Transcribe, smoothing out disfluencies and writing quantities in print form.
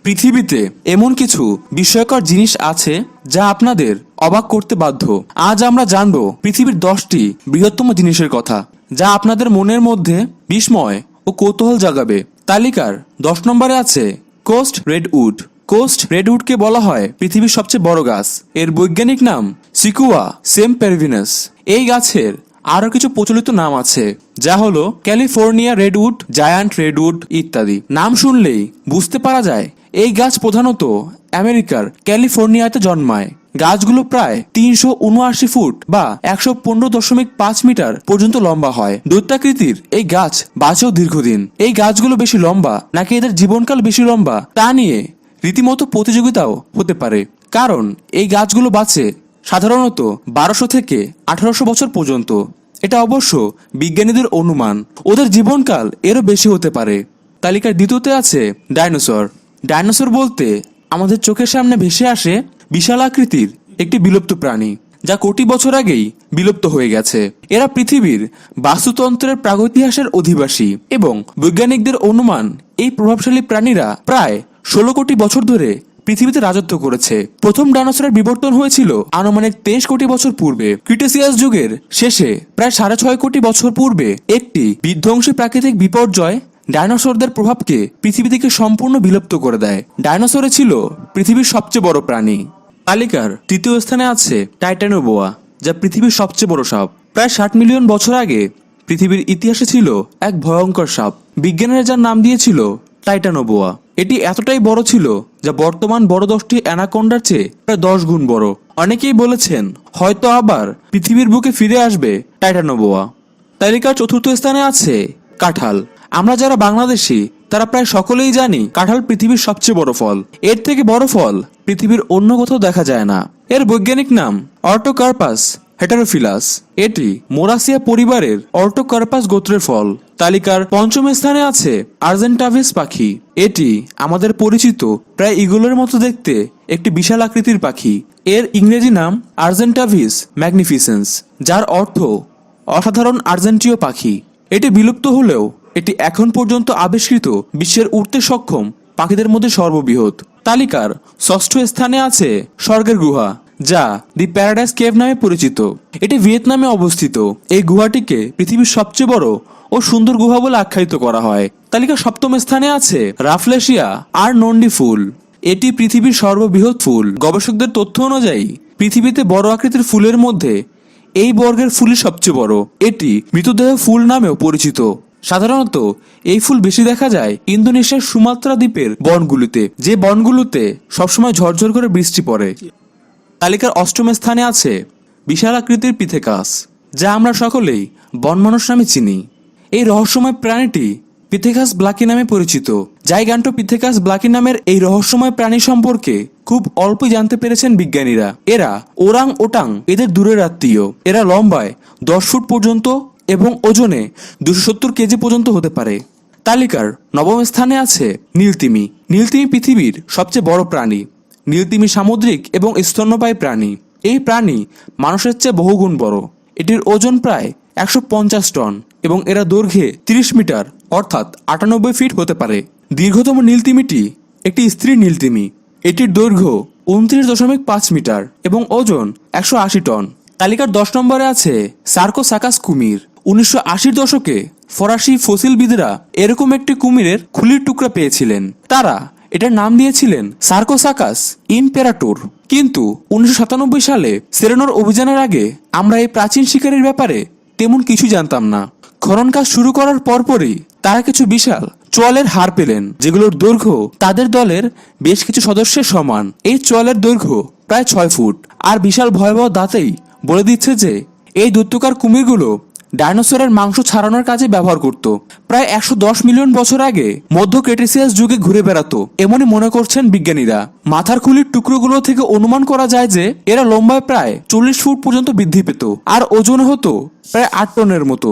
পৃথিবীতে এমন কিছু বিস্ময়কর জিনিস আছে যা আপনাদের অবাক করতে বাধ্য। আজ আমরা জানব পৃথিবীর 10টি বৃহত্তম জিনিসের কথা, যা আপনাদের মনের মধ্যে বিস্ময় ও কৌতূহল জাগাবে। তালিকার 10 নম্বরে আছে কোস্ট রেডউড। কোস্ট রেডউডকে বলা হয় পৃথিবীর সবচেয়ে বড় গাছ। এর বৈজ্ঞানিক নাম সিকুয়া সেমপেরভিনাস। এই গাছের আরো কিছু প্রচলিত নাম আছে, যা হলো ক্যালিফোর্নিয়া রেডউড, জায়ান্ট রেডউড ইত্যাদি। নাম শুনলেই বুঝতে পারা যায় এই গাছ প্রধানত আমেরিকার ক্যালিফোর্নিয়াতে জন্মায়। গাছগুলো প্রায় 379 ফুট বা 115.5 মিটার পর্যন্ত লম্বা হয়। দৈত্যাকৃতির এই গাছ বাঁচেও দীর্ঘদিন। এই গাছগুলো বেশি লম্বা নাকি এদের জীবনকাল বেশি লম্বা তা নিয়ে রীতিমতো প্রতিযোগিতাও হতে পারে, কারণ এই গাছগুলো বাঁচে সাধারণত 1200 থেকে 1800 বছর পর্যন্ত। এটা অবশ্য বিজ্ঞানীদের অনুমান, ওদের জীবনকাল এরও বেশি হতে পারে। তালিকার দ্বিতীয়তে আছে ডাইনোসর। ডাইনোসর বলতে আমাদের চোখের সামনে ভেসে আসে বিশাল আকৃতির একটি বিলুপ্ত প্রাণী, যা কোটি বছর আগেই বিলুপ্ত হয়ে গেছে। এরা পৃথিবীর বাস্তুতন্ত্রের প্রাগৈতিহাসের অধিবাসী এবং বৈজ্ঞানিকদের অনুমান এই প্রভাবশালী প্রাণীরা প্রায় 16 কোটি বছর ধরে পৃথিবীতে রাজত্ব করেছে। প্রথম ডাইনোসরের বিবর্তন হয়েছিল আনুমানিক 23 কোটি বছর পূর্বে। ক্রিটেসিয়াস যুগের শেষে প্রায় 6.5 কোটি বছর পূর্বে একটি বিধ্বংসী প্রাকৃতিক বিপর্যয় ডাইনোসরদের প্রভাবকে পৃথিবী থেকে সম্পূর্ণ বিলুপ্ত করে দেয়। ডাইনোসরে ছিল পৃথিবীর সবচেয়ে বড় প্রাণী। তালিকার তৃতীয় স্থানে আছে টাইটানোবোয়া, যা পৃথিবীর সবচেয়ে বড় সাপ। প্রায় 60 মিলিয়ন বছর আগে পৃথিবীর ইতিহাসে ছিল এক ভয়ঙ্কর সাপ। বিজ্ঞানীরা যার নাম দিয়েছিল টাইটানোবোয়া। এটি এতটাই বড় ছিল যা বর্তমান বড় 10টি অ্যানাকোন্ডার চেয়ে প্রায় 10 গুণ বড়। অনেকেই বলেছেন হয়তো আবার পৃথিবীর বুকে ফিরে আসবে টাইটানোবোয়া। তালিকার চতুর্থ স্থানে আছে কাঁঠাল। আমরা যারা বাংলাদেশি তারা প্রায় সকলেই জানি কাঁঠাল পৃথিবীর সবচেয়ে বড় ফল। এর থেকে বড় ফল পৃথিবীর অন্য কোথাও দেখা যায় না। এর বৈজ্ঞানিক নাম অর্টোকার্পাস হেটারোফিলাস। এটি মোরাসিয়া পরিবারের অর্টোকার্পাস গোত্রের ফল। তালিকার পঞ্চম স্থানে আছে আর্জেন্টাভিস পাখি। এটি আমাদের পরিচিত প্রায় ইগলের মতো দেখতে একটি বিশাল আকৃতির পাখি। এর ইংরেজি নাম আর্জেন্টাভিস ম্যাগনিফিসেন্স, যার অর্থ অসাধারণ আর্জেন্টীয় পাখি। এটি বিলুপ্ত হলেও এটি এখন পর্যন্ত আবিষ্কৃত বিশ্বের উড়তে সক্ষম পাখিদের মধ্যে সর্ববৃহৎ। তালিকার ষষ্ঠ স্থানে আছে স্বর্গের গুহা, যা দি প্যারাডাইস কেভ নামে পরিচিত। এটি ভিয়েতনামে অবস্থিত। এই গুহাটিকে পৃথিবীর সবচেয়ে বড় ও সুন্দর গুহা বলে আখ্যায়িত করা হয়। তালিকার সপ্তম স্থানে আছে রাফলেশিয়া আর নন্ডি ফুল। এটি পৃথিবীর সর্ববৃহৎ ফুল। গবেষকদের তথ্য অনুযায়ী পৃথিবীতে বড় আকৃতির ফুলের মধ্যে এই বর্গের ফুলই সবচেয়ে বড়। এটি মৃতদেহ ফুল নামেও পরিচিত। সাধারণত এই ফুল বেশি দেখা যায় ইন্দোনেশিয়ার সুমাত্রা দ্বীপের বনগুলিতে, যে বনগুলোতে সবসময় ঝরঝর করে বৃষ্টি পড়ে। তালিকার অষ্টম স্থানে আছে বিশাল আকৃতির পিথেকাস, যা আমরা সকলেই বনমানুষ নামে চিনি। এই রহস্যময় প্রাণীটি পিথেকাস ব্লাকি নামে পরিচিত। জাইগান্টো পিথেকাস ব্লাকি নামের এই রহস্যময় প্রাণী সম্পর্কে খুব অল্প জানতে পেরেছেন বিজ্ঞানীরা। এরা ওরাং ওটাং এদের দূরের আত্মীয়। এরা লম্বায় 10 ফুট পর্যন্ত এবং ওজনে 270 কেজি পর্যন্ত হতে পারে। তালিকার নবম স্থানে আছে নীলতিমি। নীলতিমি পৃথিবীর সবচেয়ে বড় প্রাণী। নীলতিমি সামুদ্রিক এবং স্তন্যপায়ী প্রাণী। এই প্রাণী মানুষের চেয়ে বহুগুণ বড়। এটির ওজন প্রায় 150 টন এবং এরা দৈর্ঘ্যে 30 মিটার অর্থাৎ 98 ফিট হতে পারে। দীর্ঘতম নীলতিমিটি একটি স্ত্রী নীলতিমি। এটির দৈর্ঘ্য 29.5 মিটার এবং ওজন 180 টন। তালিকার 10 নম্বরে আছে সার্কোসাকাস কুমির। 1980-র দশকে ফরাসি ফসিলবিদরা এরকম একটি কুমিরের খুলির টুকরা পেয়েছিলেন। তারা এটার নাম দিয়েছিলেন সার্কোসাকাস ইম্পেরাটোর। কিন্তু 1997 সালে সেরেনোর অভিযানের আগে আমরা এই প্রাচীন শিকারীর ব্যাপারে তেমন কিছু জানতাম না। খনন কাজ শুরু করার পরপরই তারা কিছু বিশাল চোয়ালের হাড় পেলেন, যেগুলোর দৈর্ঘ্য তাদের দলের বেশ কিছু সদস্যের সমান। এই চোয়ালের দৈর্ঘ্য প্রায় 6 ফুট। আর বিশাল ভয়াবহ দাঁতেই বলে দিচ্ছে যে এই দৈত্যকার কুমিরগুলো ডাইনোসরের মাংস ছাড়ানোর কাজে ব্যবহার করত। প্রায় 110 মিলিয়ন বছর আগে মধ্য ক্রেটেসিয়াস যুগে ঘুরে বেড়াতো এমনই মনে করছেন বিজ্ঞানীরা। মাথার খুলির টুকরোগুলো থেকে অনুমান করা যায় যে এরা লম্বায় প্রায় 40 ফুট পর্যন্ত বৃদ্ধি পেত আর ওজনে হতো প্রায় 8 টনের মতো।